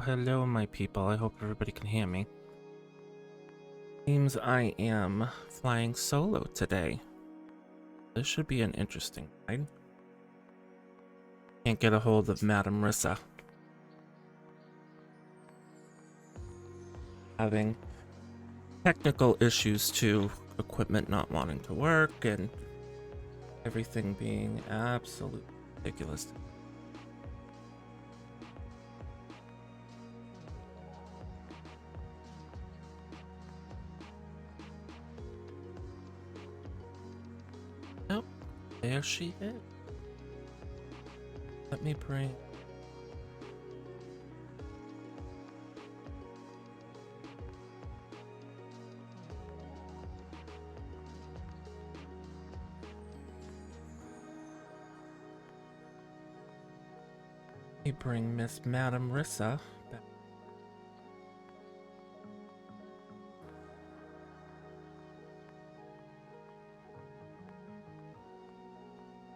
hello, my people. I hope everybody can hear me. Seems I am flying solo today. This should be an interesting ride. Can't get a hold of Madam Rissa. Having technical issues too, equipment not wanting to work, and everything being absolutely ridiculous. Oh, there she is. Let me bring... bring Miss Madam Rissa back.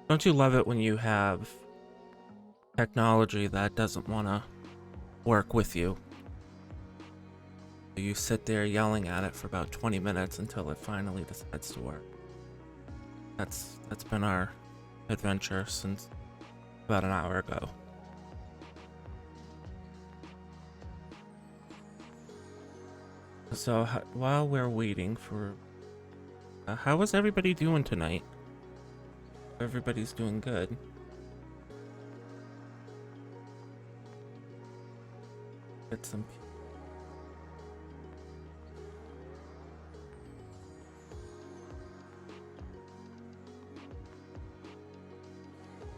Don't you love it when you have technology that doesn't want to work with you? You sit there yelling at it for about 20 minutes until it finally decides to work. That's been our adventure since about an hour ago. So while we're waiting for... how is everybody doing tonight? Everybody's doing good. Get some...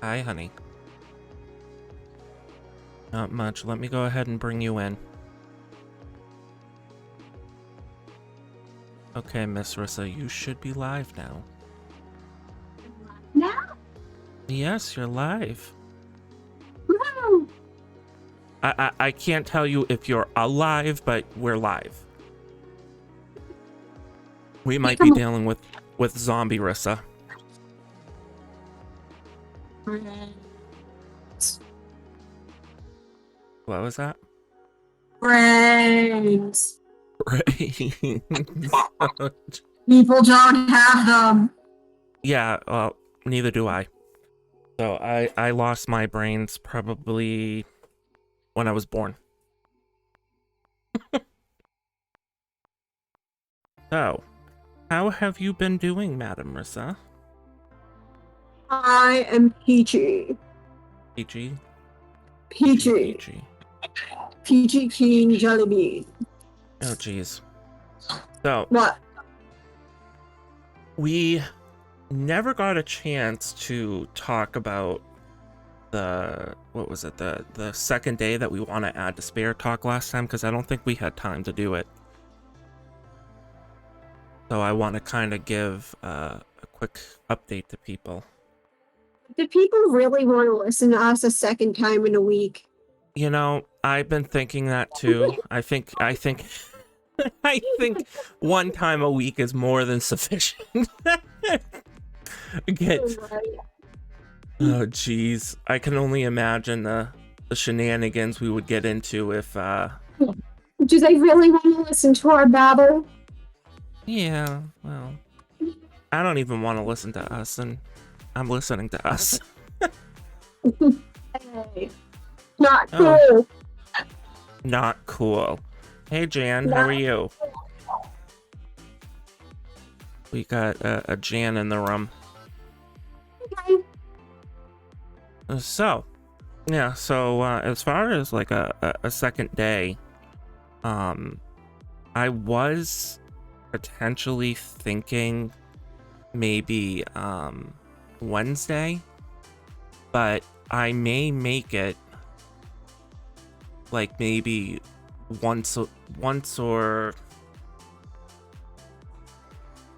Hi, honey. Not much. Let me go ahead and bring you in. Okay, Miss Rissa, you should be live now. Now? Yes, you're live. Woo! I can't tell you if you're alive, but we're live. We might be dealing with zombie Rissa. What was that? Brains. Right. People don't have them. Yeah, well, neither do I. So I lost my brains probably when I was born. So, how have you been doing, Madam Rissa? I am peachy. Peachy? Peachy. Peachy King Jelly Bean. Oh, jeez. So, what? We never got a chance to talk about the, what was it, the second day that we want to add to Spare Talk last time, because I don't think we had time to do it. So I want to kind of give a quick update to people. Do people really want to listen to us a second time in a week? You know, I've been thinking that too. I think I think one time a week is more than sufficient. Oh geez, I can only imagine the shenanigans we would get into if Do they really want to listen to our babble? Yeah, well, I don't even want to listen to us, and I'm listening to us. Hey, not cool. Oh, not cool. Hey Jan, how are you? We got a Jan in the room. Okay. So, yeah, so as far as like a second day, I was potentially thinking maybe Wednesday, but I may make it like maybe once or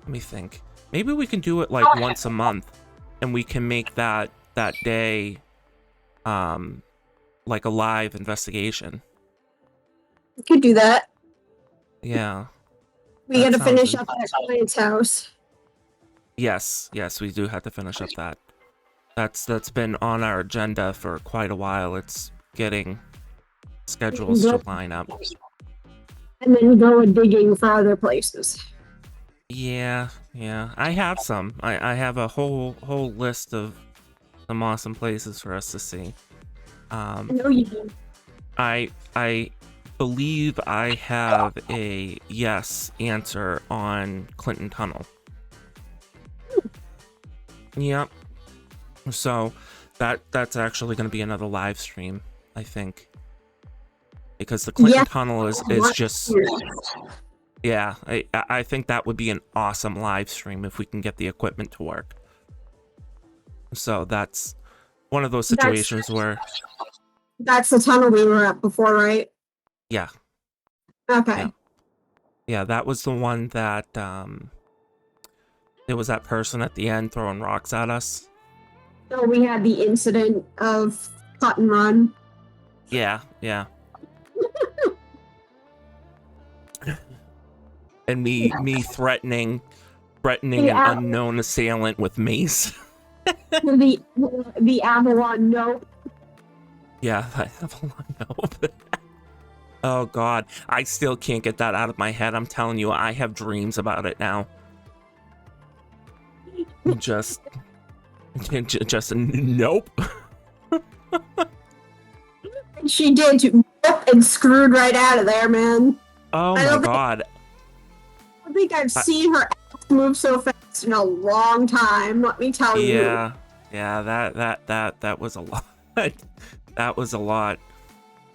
let me think. Maybe we can do it like once a month, and we can make that day like a live investigation. We could do that. Yeah. We gotta finish up at client's house. Yes, we do have to finish up that. That's been on our agenda for quite a while. It's getting schedules to line up. And then go digging for other places. Yeah, I have some. I have a whole list of some awesome places for us to see. I know you do. I believe I have a yes answer on Clinton Tunnel. Yep. So that's actually going to be another live stream, I think, because the Clinton Tunnel is just, yeah. I think that would be an awesome live stream if we can get the equipment to work. So that's one of those situations where that's the tunnel we were at before, right? Yeah. Okay. Yeah, that was the one that there was that person at the end throwing rocks at us. So we had the incident of cut and run. Yeah. And me threatening an unknown assailant with mace. the Avalon nope. Yeah, the Avalon nope. Oh god, I still can't get that out of my head. I'm telling you, I have dreams about it now. Just nope. She did nope and screwed right out of there, man. Oh my god. I don't think I've seen her move so fast in a long time, let me tell you. Yeah, that was a lot. That was a lot.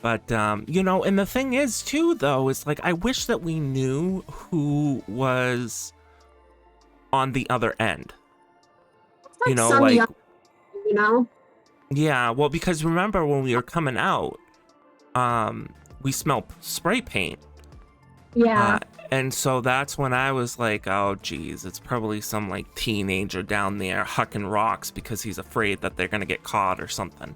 But you know, and the thing is too though, is like I wish that we knew who was on the other end. You know, like you know? Yeah, well, because remember when we were coming out, we smelled spray paint. Yeah. And so that's when I was like, oh geez, it's probably some like teenager down there hucking rocks because he's afraid that they're gonna get caught or something.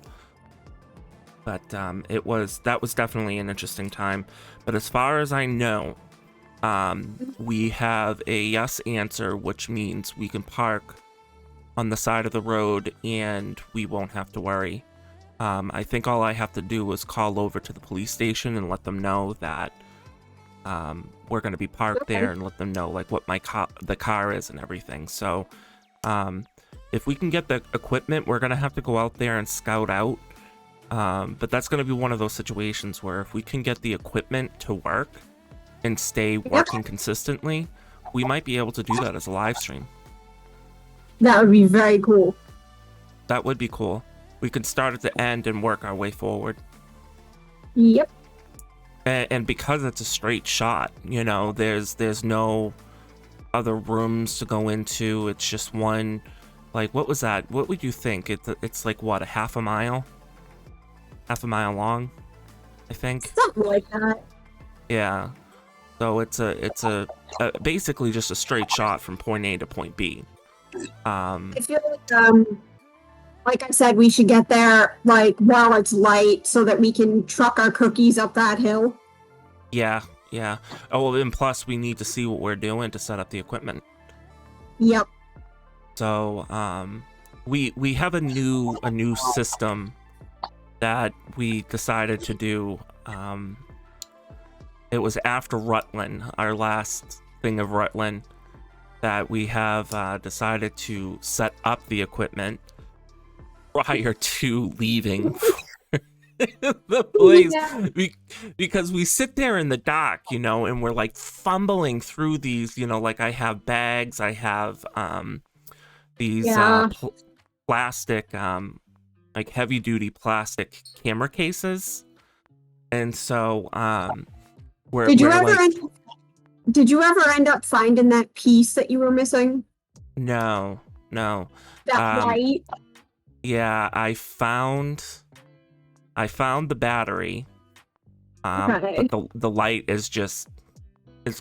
But that was definitely an interesting time. But as far as I know, we have a yes answer, which means we can park on the side of the road and we won't have to worry. I think all I have to do is call over to the police station and let them know that we're going to be parked there, and let them know like what the car is and everything. So if we can get the equipment, we're going to have to go out there and scout out. But that's going to be one of those situations where if we can get the equipment to work and stay working consistently, we might be able to do that as a live stream. That would be very cool. That would be cool. We could start at the end and work our way forward. Yep. And because it's a straight shot, you know, there's no other rooms to go into. It's just one. Like, what was that? What would you think? It's like what, a half a mile long, I think. Something like that. Yeah. So it's a basically just a straight shot from point A to point B. I feel like I said, we should get there like while it's light so that we can truck our cookies up that hill. Yeah. Oh, and plus we need to see what we're doing to set up the equipment. Yep. So we have a new system that we decided to do. It was after Rutland, our last thing of Rutland, that we have decided to set up the equipment prior to leaving the place. Yeah. Because we sit there in the dock, you know, and we're like fumbling through these, you know, like I have bags, I have these plastic, like heavy duty plastic camera cases. And so Did you ever end up finding that piece that you were missing? No. That light? Yeah, I found the battery. Okay. But the light is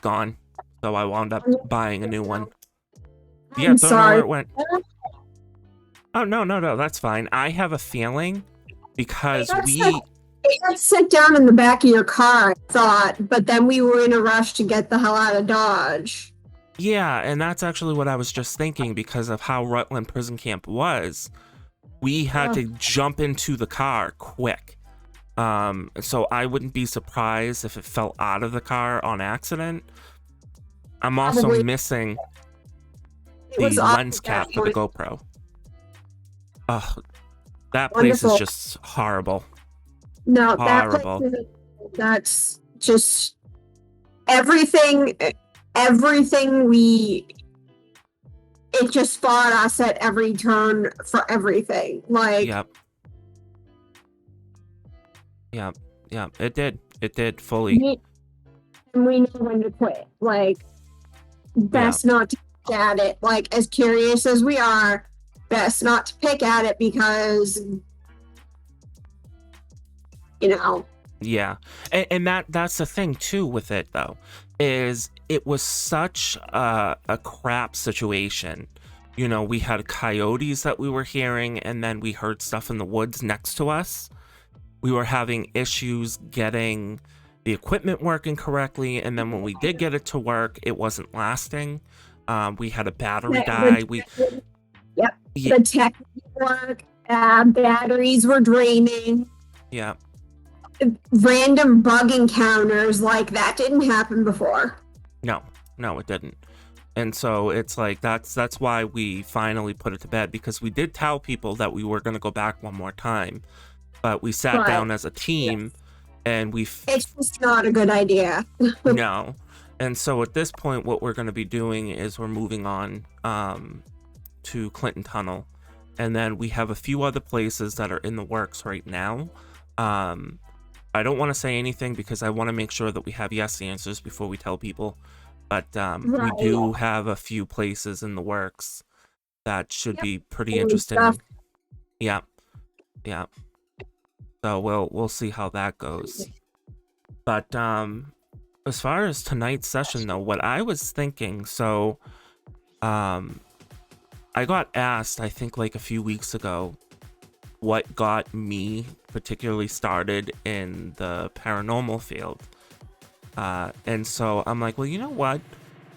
gone. So I wound up buying a new one. Yeah, don't know where it went. Oh no, that's fine. I have a feeling because it got set down in the back of your car, I thought, but then we were in a rush to get the hell out of Dodge. Yeah, and that's actually what I was just thinking because of how Rutland Prison Camp was. We had to jump into the car quick. So I wouldn't be surprised if it fell out of the car on accident. I'm also Probably missing it was the off lens at that cap for the point. GoPro. Oh, that place is Wonderful. just horrible. No, that place Horrible. is, that's just everything, everything we, it just fought us at every turn for everything. Like, Yep. Yep. Yep. It did. It did fully. we, we know when to quit. Like, Yeah. best not to pick at it. Like, as curious as we are, best not to pick at it because, you know, Yeah. And that's the thing too with it though, is it was such a crap situation. You know, we had coyotes that we were hearing, and then we heard stuff in the woods next to us. We were having issues getting the equipment working correctly, and then when we did get it to work, it wasn't lasting. We had a battery die. yep, Yeah, the tech work, batteries were draining, yeah, random bug encounters like that didn't happen before. no, no, it didn't. And so it's like that's why we finally put it to bed, because we did tell people that we were going to go back one more time, but we sat But down as a team and it's just not a good idea. no. And so at this point, what we're going to be doing is we're moving on to Clinton Tunnel, and then we have a few other places that are in the works right now. I don't want to say anything because I want to make sure that we have yes answers before we tell people. But we Right. do have a few places in the works that should Yep. be pretty Holy interesting. stuff. Yeah, yeah. So we'll see how that goes. But as far as tonight's session though, what I was thinking, so I got asked, I think like a few weeks ago, what got me particularly started in the paranormal field. And so I'm like, well, you know what?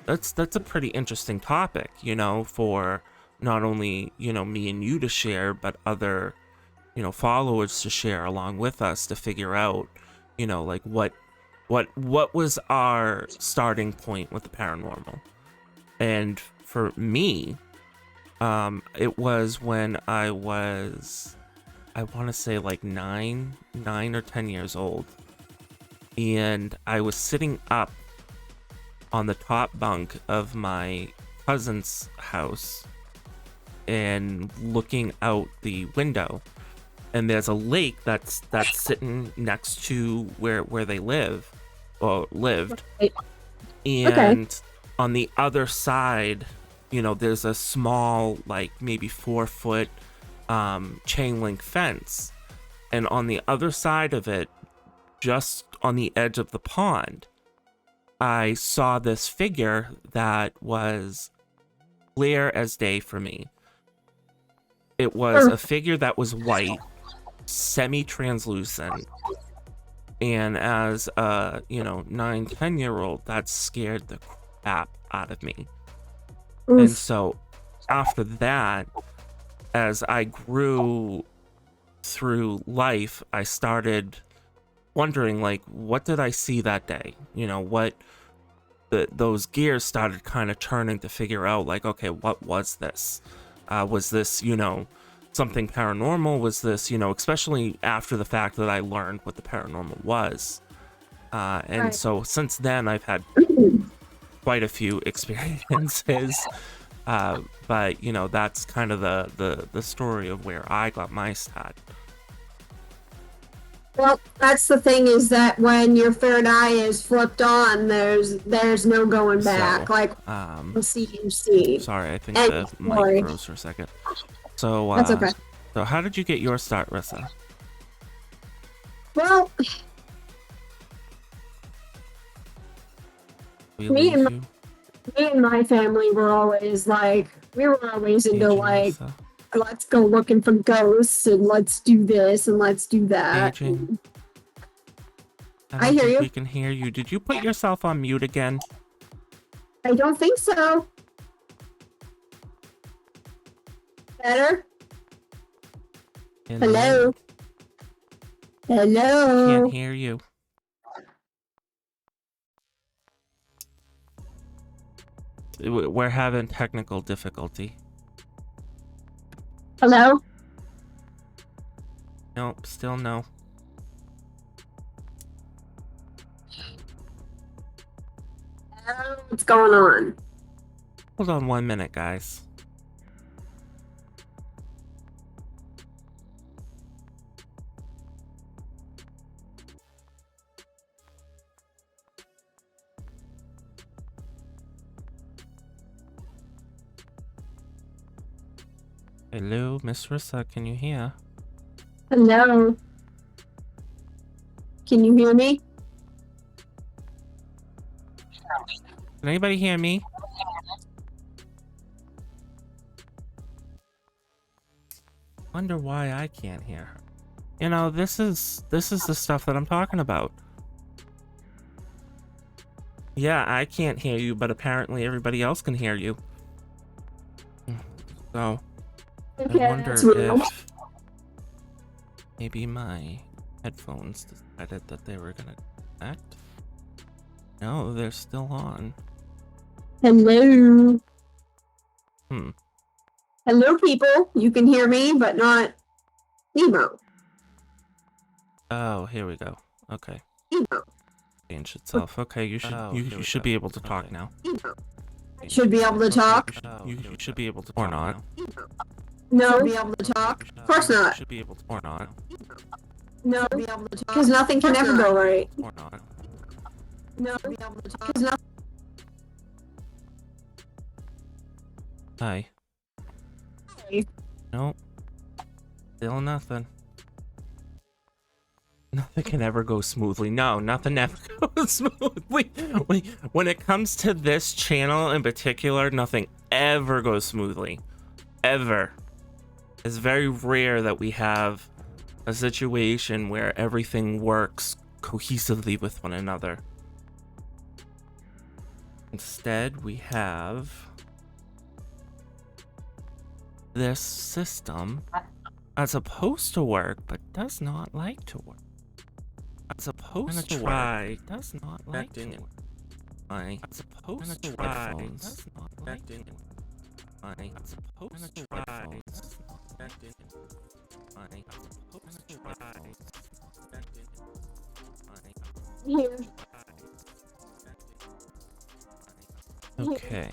That's a pretty interesting topic, you know, for not only, you know, me and you to share, but other, you know, followers to share along with us to figure out, you know, like what was our starting point with the paranormal. And for me, it was when I was, I want to say like 9 or 10 years old, and I was sitting up on the top bunk of my cousin's house and looking out the window, and there's a lake that's sitting next to where they live or lived. And on the other side, you know, there's a small, like maybe 4-foot chain link fence, and on the other side of it, just on the edge of the pond, I saw this figure that was clear as day for me. It was a figure that was white, semi-translucent, and as a, you know, 9-10-year-old, that scared the crap out of me. Oof. And so after that, as I grew through life, I started wondering, like, what did I see that day? You know, what those gears started kind of turning to figure out, like, okay, what was this? Was this, you know, something paranormal? Was this, you know, especially after the fact that I learned what the paranormal was. And so since then, I've had quite a few experiences. But, you know, that's kind of the story of where I got my start. Well, that's the thing, is that when your third eye is flipped on, there's no going back. So, like CMC. sorry, I think And the sorry. mic froze for a second. So, That's okay. So how did you get your start, Rissa? Well, me and my family were always like, we were always into like, let's go looking for ghosts and let's do this and let's do that. Aging. I hear you. We can hear you. Did you put yourself on mute again? I don't think so. Better? Hello? Hello. Can't hear you. We're having technical difficulty. Hello? Nope, still no. What's going on? Hold on 1 minute, guys. Hello, Miss Rissa, can you hear? Hello? Can you hear me? Can anybody hear me? Wonder why I can't hear her. You know, this is the stuff that I'm talking about. Yeah, I can't hear you, but apparently everybody else can hear you. So, Okay, I wonder that's weird. if maybe my headphones decided that they were gonna connect. No, they're still on. Hello? Hmm. Hello, people. You can hear me, but not Nemo. Oh, here we go. Okay. Nemo. Change itself. Okay, you should be able to talk now. Nemo. Should be able to talk? You should be able to or not. No. Should be able to talk? Of course not. Should be able to or not. No. Be able to talk? Because nothing can ever go right. Or not. No. Be able to talk? Because nothing. Hi. Nope. Still nothing. Nothing can ever go smoothly. No, nothing ever goes smoothly. When it comes to this channel in particular, nothing ever goes smoothly. Ever. It's very rare that we have a situation where everything works cohesively with one another. Instead, we have this system that's supposed to work, but does not like to work. It's supposed to try, does not like to work. It's supposed to try, does not like to work. It's supposed to try, does not like to work. It's supposed to try, Here. Okay.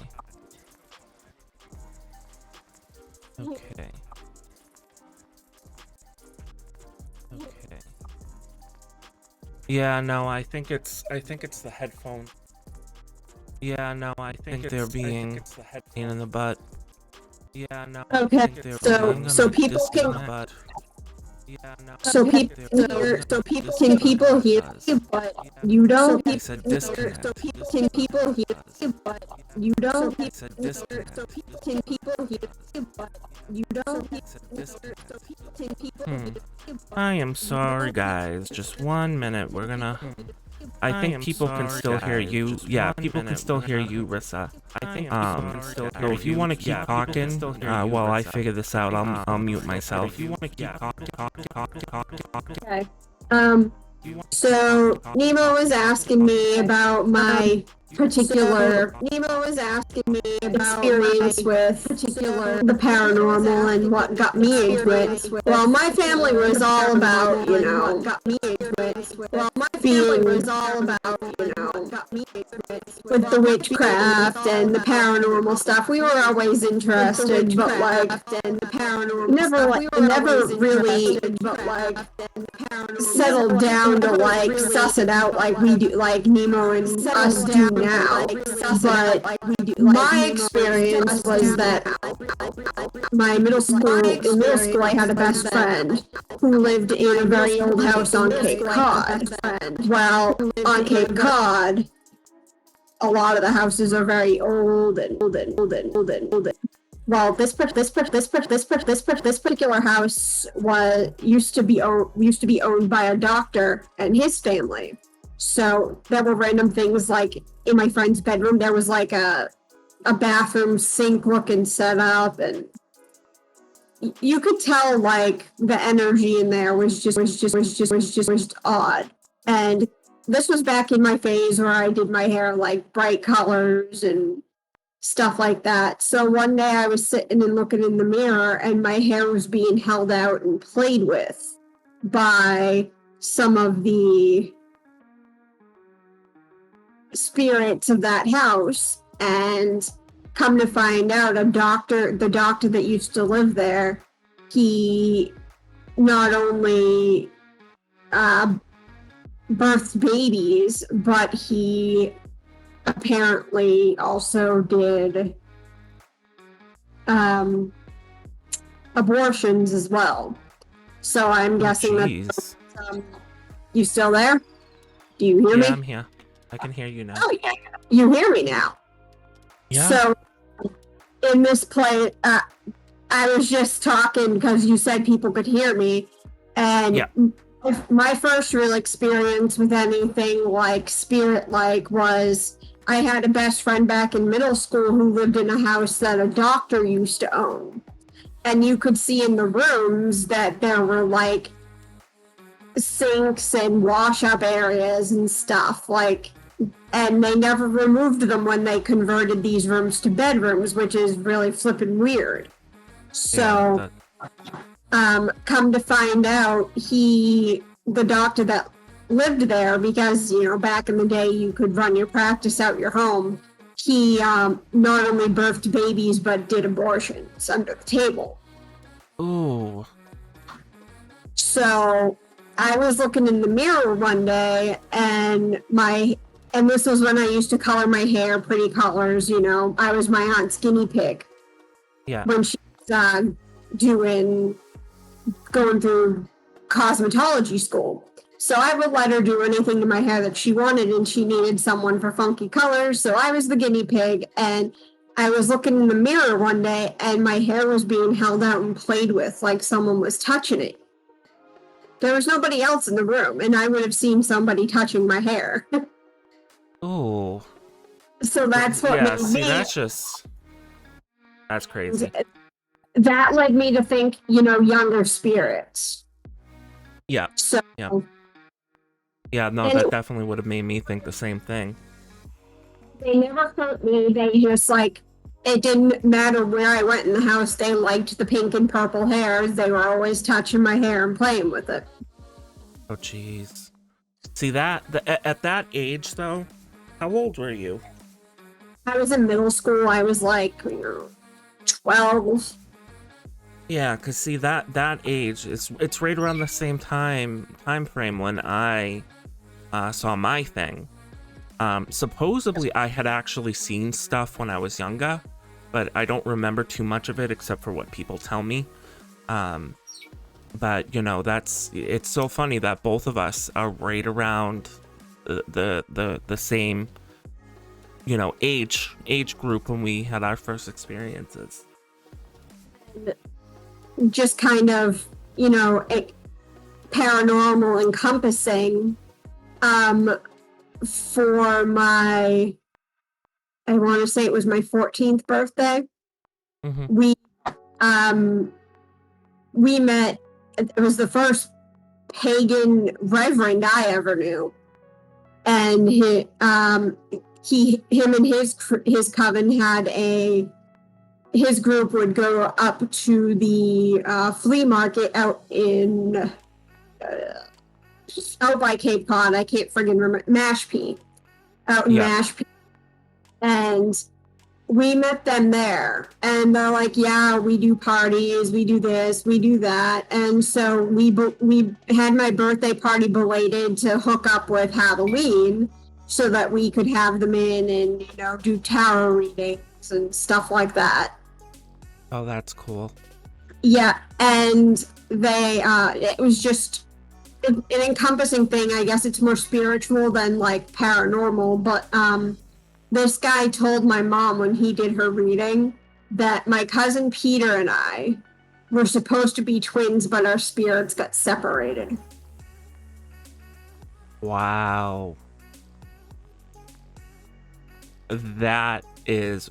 Okay. Okay. Yeah, no, I think it's the headphone. Yeah, no, I think they're being pain in the butt. Yeah, no. Okay, so people can. So people hear. So people can people hear you, but you don't. I said disconnect. So people can people hear you, but you don't. I said disconnect. So people can people hear you, but you don't. I said disconnect. So people can people hear you, but I am sorry, guys. Just 1 minute. We're gonna. I think people can still hear you. Yeah, people can still hear you, Rissa. I think so if you want to keep talking while I figure this out, I'll mute myself. If you want to keep talking. okay. So Nemo was asking me about my particular experience with the paranormal and what got me into it. Well, my family was all about, you know, being with the witchcraft and the paranormal stuff. We were always interested, but like never really settled down to like suss it out like we do, like Nemo and us do now. But my experience was that my middle school I had a best friend who lived in a very old house on Cape Cod. Well, on Cape Cod, a lot of the houses are very old and old. Well, this particular house used to be owned by a doctor and his family. So there were random things like in my friend's bedroom there was like a bathroom sink looking setup, and you could tell like the energy in there was just odd. And this was back in my phase where I did my hair like bright colors and stuff like that. So one day I was sitting and looking in the mirror, and my hair was being held out and played with by some of the spirits of that house. And come to find out, the doctor that used to live there, he not only birthed babies, but he apparently also did abortions as well. So I'm guessing that. You still there? Do you hear me? Yeah, I'm here. I can hear you now. Oh, yeah. You hear me now. Yeah. So in this play, I was just talking because you said people could hear me. And yeah. My first real experience with anything like spirit-like was I had a best friend back in middle school who lived in a house that a doctor used to own. And you could see in the rooms that there were like sinks and wash-up areas and stuff, like, and they never removed them when they converted these rooms to bedrooms, which is really flippin' weird. So come to find out, the doctor that lived there, because back in the day you could run your practice out your home, he not only birthed babies but did abortions under the table. Ooh. So I was looking in the mirror one day, and this was when I used to color my hair pretty colors. I was my aunt's guinea pig. Yeah. When she was going through cosmetology school. So I would let her do anything to my hair that she wanted, and she needed someone for funky colors. So I was the guinea pig, and I was looking in the mirror one day, and my hair was being held out and played with like someone was touching it. There was nobody else in the room, and I would have seen somebody touching my hair. Ooh. So that's what made me. That's crazy. That led me to think, younger spirits. Yeah. So. Yeah, no, that definitely would have made me think the same thing. They never hurt me. They just it didn't matter where I went in the house. They liked the pink and purple hairs. They were always touching my hair and playing with it. Oh, jeez. See at that age though, how old were you? I was in middle school. I was 12. Yeah, cause see that age, it's right around the same time frame when I saw my thing. Supposedly I had actually seen stuff when I was younger, but I don't remember too much of it except for what people tell me. But it's so funny that both of us are right around the same age group when we had our first experiences. Just kind of paranormal encompassing for my, I want to say it was my 14th birthday. Mm-hmm. We met. It was the first pagan reverend I ever knew, and him and his coven had his group would go up to the flea market out in out by Cape Cod. I can't friggin' remember. Mashpee. Out in Mashpee. And we met them there. And they're like, yeah, we do parties, we do this, we do that. And so we had my birthday party belated to hook up with Halloween so that we could have them in and, do tarot readings and stuff like that. Oh, that's cool. Yeah, and they, it was just an encompassing thing. I guess it's more spiritual than paranormal, but this guy told my mom when he did her reading that my cousin Peter and I were supposed to be twins, but our spirits got separated. Wow. That is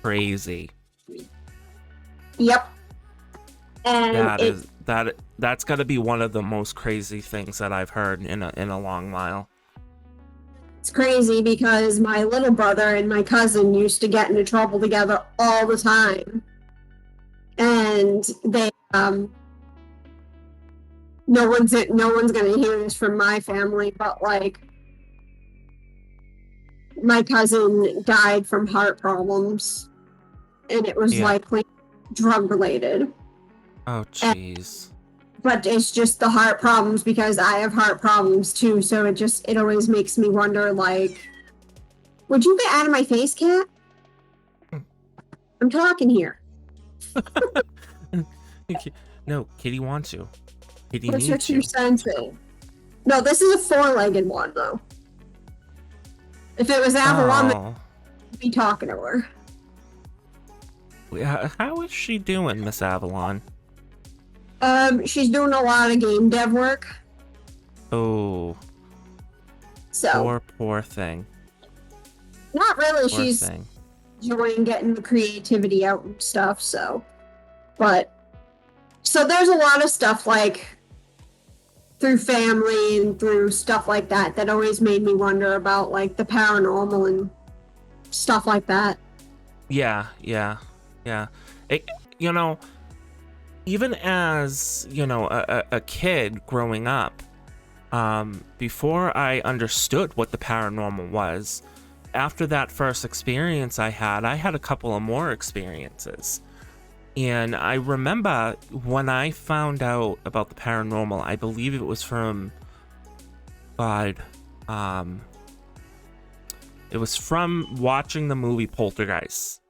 crazy. Yep. And That is that's got to be one of the most crazy things that I've heard in a long while. it's crazy because my little brother and my cousin used to get into trouble together all the time. And they no one's gonna hear this from my family, but like my cousin died from heart problems and it was Yeah. likely drug related. Oh, And, jeez. but it's just the heart problems because I have heart problems too, so it always makes me wonder like, would you get out of my face, cat? I'm talking here. No, Kitty wants you. Kitty What's your needs two you. cents in? No, this is a four-legged one though. If it was Avalon, Oh, I'd be talking to her. how is she doing, Miss Avalon? She's doing a lot of game dev work, Oh, so poor thing. not really. Poor She's thing. enjoying getting the creativity out and stuff. So there's a lot of stuff like through family and through stuff like that that always made me wonder about like the paranormal and stuff like that. Yeah, yeah, yeah. It, you know, even as, a kid growing up, before I understood what the paranormal was, after that first experience I had a couple of more experiences. And I remember when I found out about the paranormal, I believe it was from God, um, it was from watching the movie Poltergeist.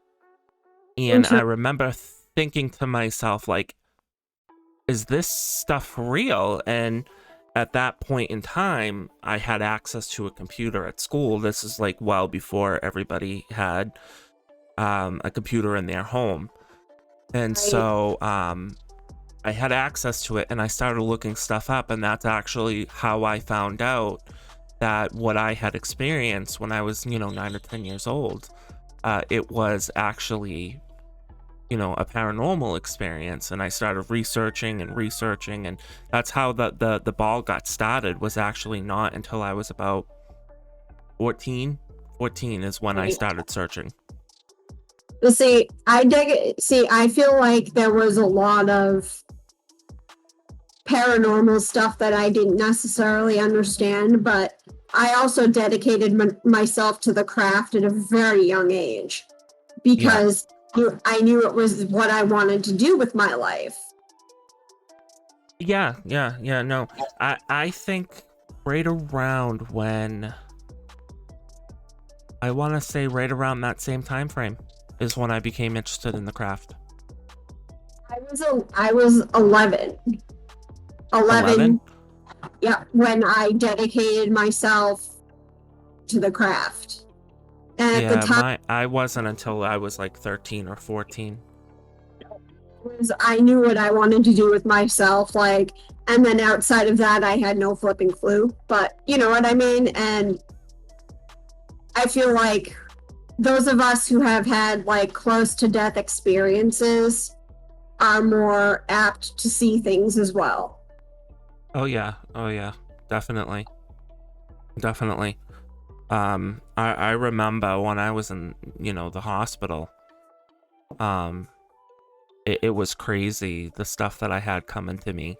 And I remember thinking to myself, like, is this stuff real? And at that point in time, I had access to a computer at school. This is like well before everybody had a computer in their home. And so I had access to it and I started looking stuff up. And that's actually how I found out that what I had experienced when I was, 9 or 10 years old, it was actually a paranormal experience. And I started researching and that's how the ball got started. Was actually not until I was about 14 is when I started searching. See, I dig it. See, I feel like there was a lot of paranormal stuff that I didn't necessarily understand, but I also dedicated myself to the craft at a very young age because I knew it was what I wanted to do with my life. Yeah, no. I think right around when, I want to say right around that same time frame is when I became interested in the craft. I was 11. 11? Yeah, when I dedicated myself to the craft. And at the time, I wasn't until I was like 13 or 14. I knew what I wanted to do with myself, like, and then outside of that, I had no flipping clue. But you know what I mean? And I feel like those of us who have had like close to death experiences are more apt to see things as well. Oh yeah, definitely. I remember when I was in, the hospital, it was crazy, the stuff that I had coming to me.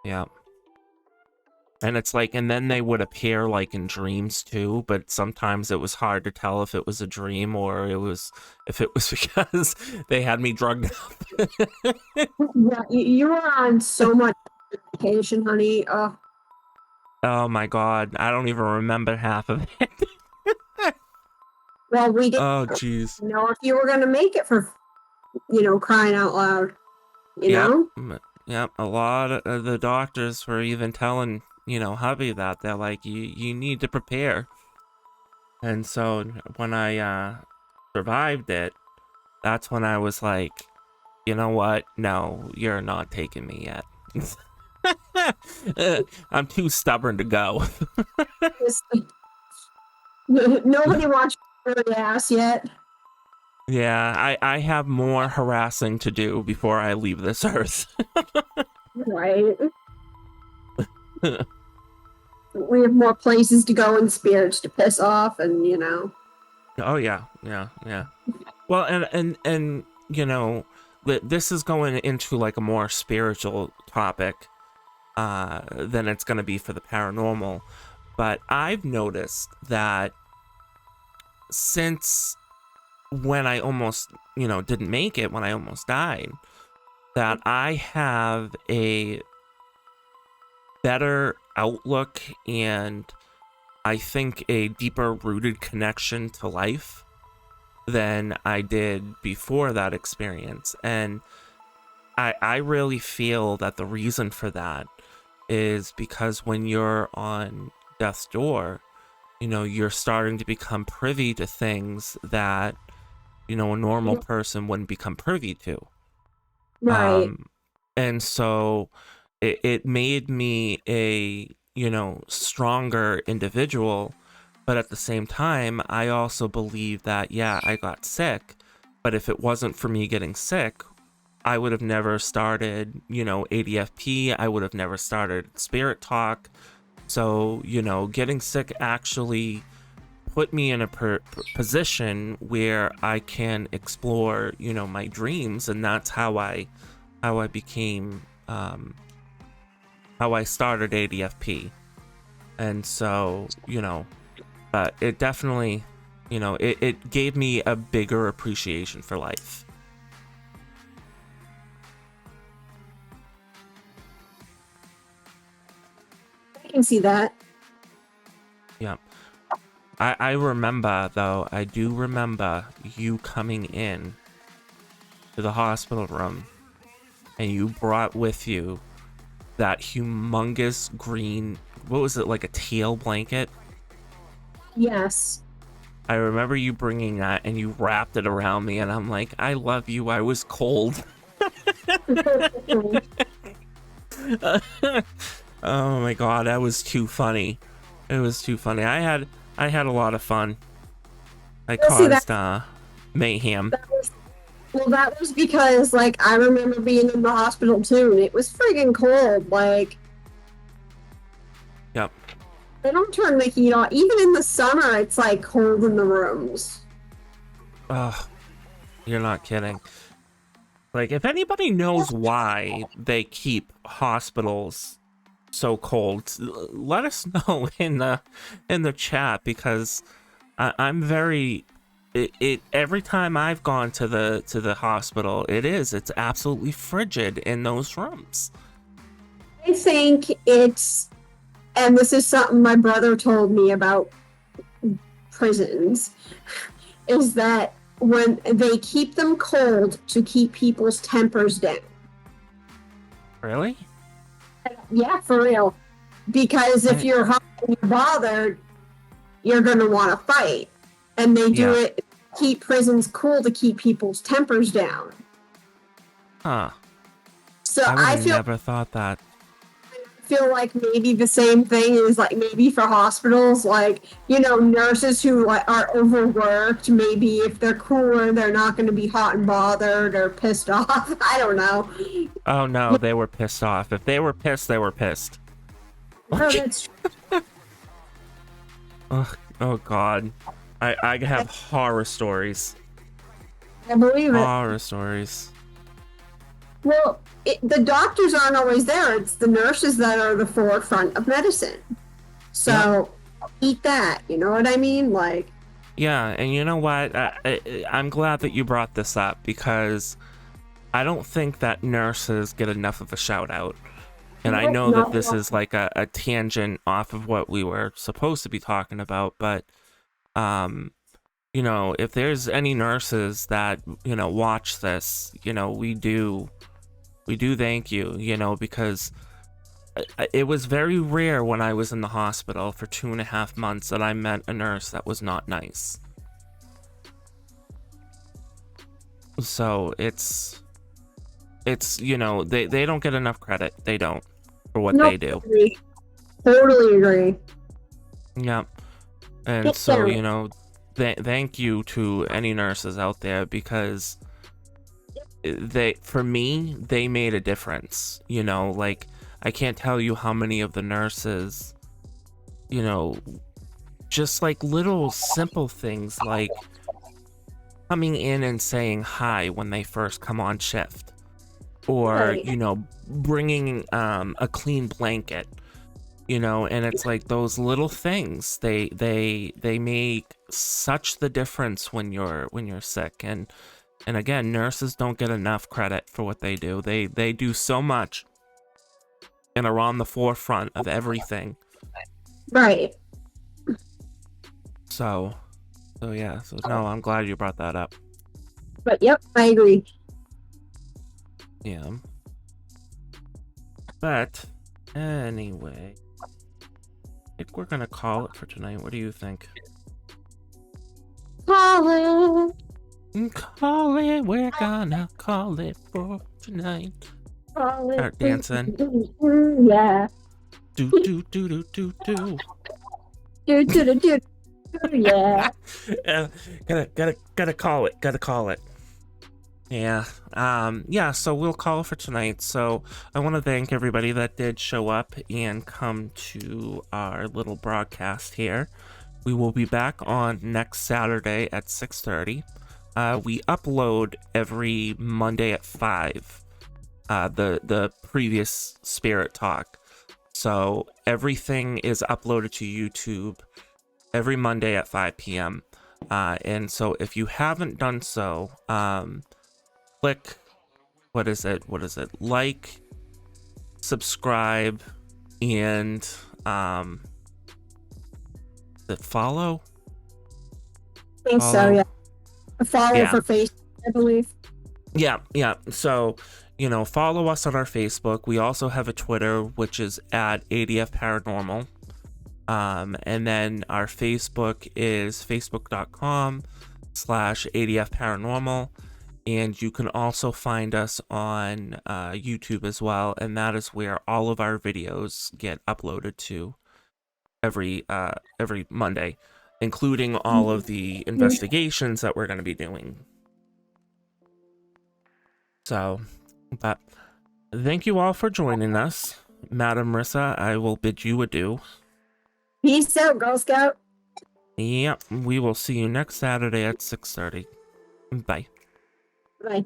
Yeah. And it's like, and then they would appear like in dreams too, but sometimes it was hard to tell if it was a dream or if it was because they had me drugged up. Yeah, you are on so much medication, honey. Oh my God, I don't even remember half of it. Well, we didn't Oh jeez. know if you were gonna make it for, crying out loud. You Yep. know? Yep. A lot of the doctors were even telling, hubby that they're like, you need to prepare. And so when I survived it, that's when I was like, you know what? No, you're not taking me yet. I'm too stubborn to go. Nobody wants your ass yet. Yeah, I have more harassing to do before I leave this earth. Right. We have more places to go and spirits to piss off, and Oh yeah, yeah, yeah. Well, and this is going into like a more spiritual topic than it's going to be for the paranormal. But I've noticed that since when I almost, didn't make it, when I almost died, that I have a better outlook and I think a deeper rooted connection to life than I did before that experience. And I really feel that the reason for that is because when you're on death's door, you're starting to become privy to things that, a normal person wouldn't become privy to. right. Um, and so it made me a, stronger individual. But at the same time, I also believe that, yeah, I got sick. But if it wasn't for me getting sick, I would have never started, ADFP. I would have never started Spirit Talk. So, getting sick actually put me in a position where I can explore, my dreams. And that's how I became, how I started ADFP. And so, but it definitely, it gave me a bigger appreciation for life. I can see that. Yeah. I remember, though, I do remember you coming in to the hospital room and you brought with you that humongous green, what was it, like a teal blanket? Yes. I remember you bringing that and you wrapped it around me and I'm like, I love you. I was cold. Oh my god, that was too funny. It was too funny. I had a lot of fun. I You'll see that. caused mayhem. That was Well, that was because, like, I remember being in the hospital too, and it was friggin' cold. Like, Yep. they don't turn the heat on. Even in the summer, it's like cold in the rooms. Ugh, you're not kidding. Like, if anybody knows why they keep hospitals so cold, let us know in the chat because I'm very every time I've gone to the hospital, it's absolutely frigid in those rooms. I think and this is something my brother told me about prisons, is that when they keep them cold to keep people's tempers down. Really? Yeah, for real. Because if I, you're hot and you're bothered, you're going to want to fight. And they do yeah. it, keep prisons cool to keep people's tempers down. Huh. So I would I have never thought that. feel like maybe the same thing is like maybe for hospitals, like, nurses who like are overworked, maybe if they're cooler, they're not going to be hot and bothered or pissed off. I don't know. Oh no, they were pissed off. If they were pissed, they were pissed. No, that's Ugh, oh god. I have horror stories. I believe it. Horror stories. Well, the doctors aren't always there. It's the nurses that are the forefront of medicine. So eat that. You know what I mean? Like, Yeah, and you know what? I'm glad that you brought this up because I don't think that nurses get enough of a shout out. And I know that this is like a tangent off of what we were supposed to be talking about, but if there's any nurses that, watch this, we do thank you, because it was very rare when I was in the hospital for 2.5 months that I met a nurse that was not nice. So it's they don't get enough credit. They don't for what they do. Totally agree. Yeah. And Get so, down. thank you to any nurses out there, because for me, they made a difference. You know, like, I can't tell you how many of the nurses, you know, just like little simple things like coming in and saying hi when they first come on shift, or, Right. you know, bringing a clean blanket, you know. And it's like those little things, they make such the difference when you're sick. And again, nurses don't get enough credit for what they do. They do so much and are on the forefront of everything. Right. So yeah, so no, I'm glad you brought that up. But yep, I agree. Yeah. But anyway, I think we're gonna call it for tonight. What do you think? Call it. Call it. We're gonna call it for tonight. Call it. Start dancing. Yeah. Do do do do do do. Do. Yeah. Gotta call it. Gotta call it. Yeah. Yeah, so we'll call for tonight. So I want to thank everybody that did show up and come to our little broadcast here. We will be back on next Saturday at 6:30. We upload every Monday at 5. The previous Spirit Talk. So everything is uploaded to YouTube every Monday at 5 p.m. And so if you haven't done so, click, what is it? Like, subscribe, and follow? I think so, yeah. A follow Yeah. for Facebook, I believe. Yeah. So, you know, follow us on our Facebook. We also have a Twitter, which is at ADF Paranormal. And then our Facebook is facebook.com/ADF Paranormal. And you can also find us on YouTube as well, and that is where all of our videos get uploaded to every Monday, including all of the investigations that we're going to be doing. So, but thank you all for joining us. Madam Marissa, I will bid you adieu. Peace out, Girl Scout. Yep, we will see you next Saturday at 6:30. Bye. Bye.